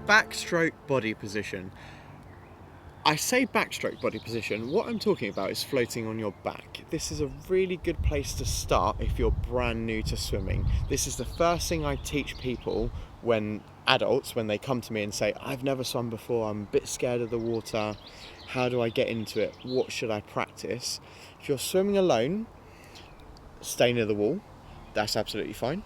backstroke body position. I say backstroke body position, what I'm talking about is floating on your back. This is a really good place to start if you're brand new to swimming. This is the first thing I teach people when they come to me and say, I've never swum before, I'm a bit scared of the water, how do I get into it, what should I practice? If you're swimming alone, stay near the wall, that's absolutely fine.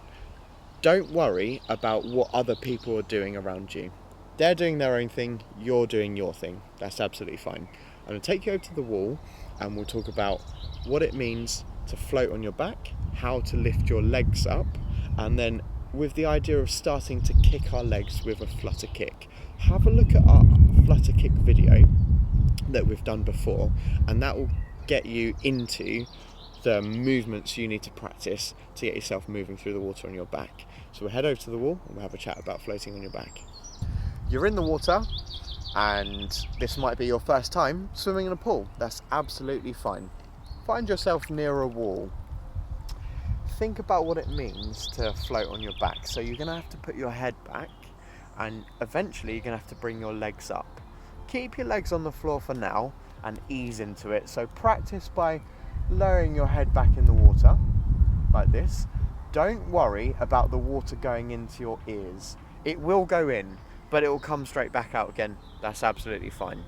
Don't worry about what other people are doing around you. They're doing their own thing, you're doing your thing. That's absolutely fine. I'm going to take you over to the wall and we'll talk about what it means to float on your back, how to lift your legs up, and then with the idea of starting to kick our legs with a flutter kick. Have a look at our flutter kick video that we've done before, and that will get you into the movements you need to practice to get yourself moving through the water on your back. So we'll head over to the wall and we'll have a chat about floating on your back. You're in the water and this might be your first time swimming in a pool. That's absolutely fine. Find yourself near a wall. Think about what it means to float on your back. So you're going to have to put your head back and eventually you're going to have to bring your legs up. Keep your legs on the floor for now and ease into it. So practice by lowering your head back in the water like this. Don't worry about the water going into your ears. It will go in, but it will come straight back out again. That's absolutely fine.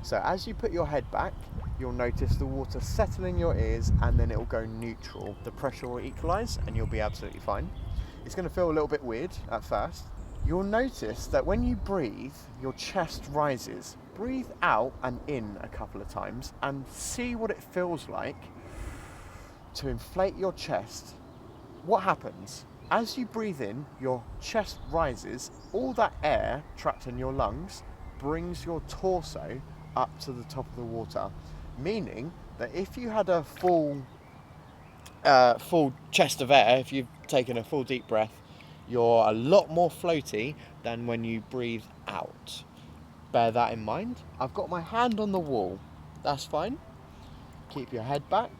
So as you put your head back, you'll notice the water settle in your ears and then it will go neutral. The pressure will equalize and you'll be absolutely fine. It's going to feel a little bit weird at first. You'll notice that when you breathe, your chest rises. Breathe out and in a couple of times and see what it feels like to inflate your chest. What happens? As you breathe in, your chest rises, all that air trapped in your lungs brings your torso up to the top of the water, meaning that if you had a full chest of air, if you've taken a full deep breath, you're a lot more floaty than when you breathe out. Bear that in mind. I've got my hand on the wall, that's fine. Keep your head back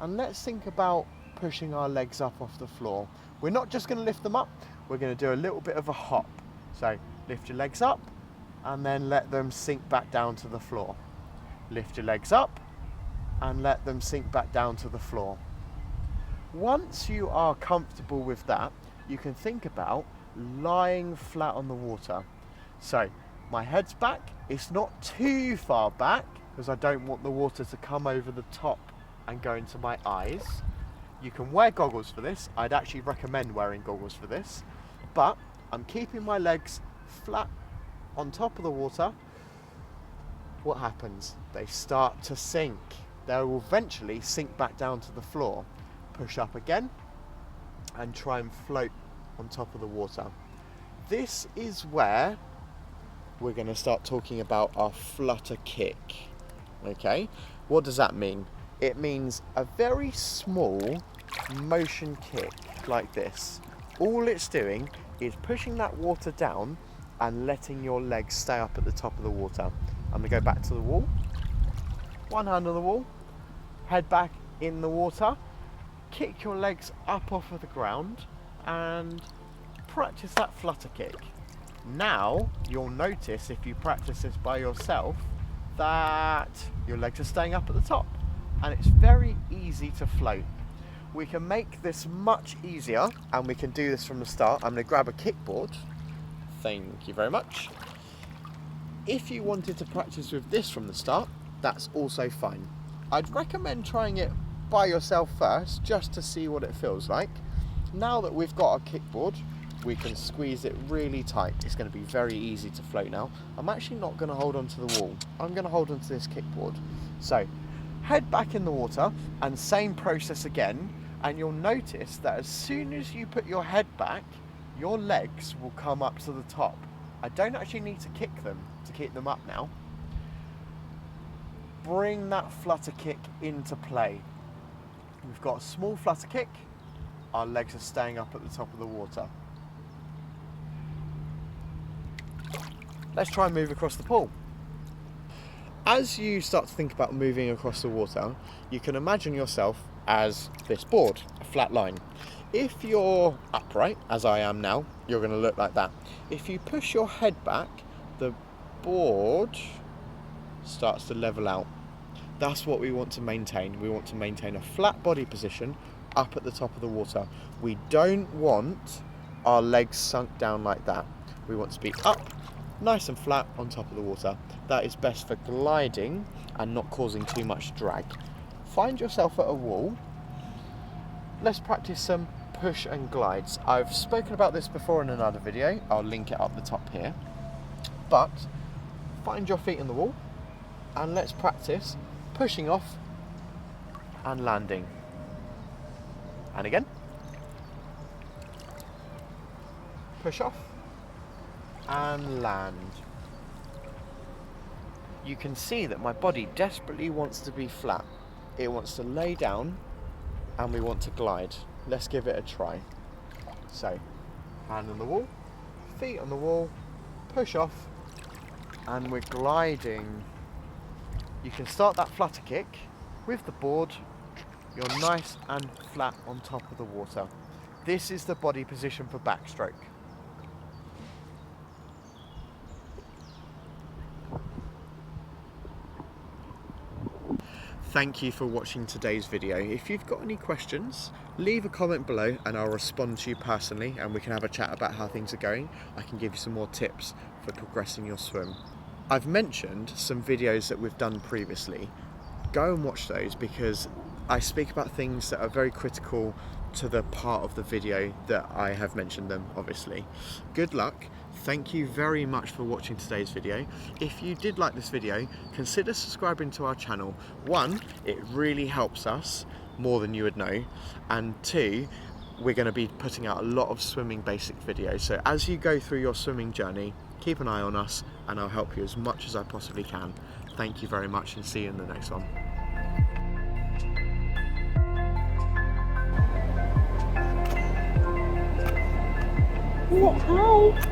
and let's think about pushing our legs up off the floor. We're not just going to lift them up, we're going to do a little bit of a hop. So lift your legs up and then let them sink back down to the floor. Lift your legs up and let them sink back down to the floor. Once you are comfortable with that, you can think about lying flat on the water. So my head's back, it's not too far back because I don't want the water to come over the top and go into my eyes. You can wear goggles for this. I'd actually recommend wearing goggles for this, but I'm keeping my legs flat on top of the water. What happens? They start to sink. They will eventually sink back down to the floor. Push up again and try and float on top of the water. This is where we're going to start talking about our flutter kick. Okay, what does that mean? It means a very small motion kick like this. All it's doing is pushing that water down and letting your legs stay up at the top of the water. I'm going to go back to the wall. One hand on the wall, head back in the water, kick your legs up off of the ground and practice that flutter kick. Now you'll notice if you practice this by yourself that your legs are staying up at the top and it's very easy to float. We can make this much easier and we can do this from the start. I'm going to grab a kickboard. Thank you very much. If you wanted to practice with this from the start, that's also fine. I'd recommend trying it by yourself first just to see what it feels like. Now that we've got our kickboard, we can squeeze it really tight. It's going to be very easy to float now. I'm actually not going to hold onto the wall. I'm going to hold onto this kickboard. So head back in the water and same process again. And you'll notice that as soon as you put your head back, your legs will come up to the top. I don't actually need to kick them to keep them up now. Bring that flutter kick into play. We've got a small flutter kick. Our legs are staying up at the top of the water. Let's try and move across the pool. As you start to think about moving across the water, you can imagine yourself as this board, a flat line. If you're upright, as I am now, you're going to look like that. If you push your head back, the board starts to level out. That's what we want to maintain. We want to maintain a flat body position up at the top of the water. We don't want our legs sunk down like that. We want to be up, nice and flat on top of the water. That is best for gliding and not causing too much drag. Find yourself at a wall. Let's practice some push and glides. I've spoken about this before in another video. I'll link it up the top here. But find your feet on the wall and let's practice pushing off and landing. And again. Push off and land. You can see that my body desperately wants to be flat. It wants to lay down and we want to glide. Let's give it a try. So, hand on the wall, feet on the wall, push off, and we're gliding. You can start that flutter kick with the board. You're nice and flat on top of the water. This is the body position for backstroke. Thank you for watching today's video. If you've got any questions, leave a comment below and I'll respond to you personally and we can have a chat about how things are going. I can give you some more tips for progressing your swim. I've mentioned some videos that we've done previously. Go and watch those because I speak about things that are very critical to the part of the video that I have mentioned them, obviously. Good luck. Thank you very much for watching today's video. If you did like this video, consider subscribing to our channel. One, it really helps us more than you would know. And two, we're going to be putting out a lot of swimming basic videos. So as you go through your swimming journey, keep an eye on us and I'll help you as much as I possibly can. Thank you very much and see you in the next one. Hi.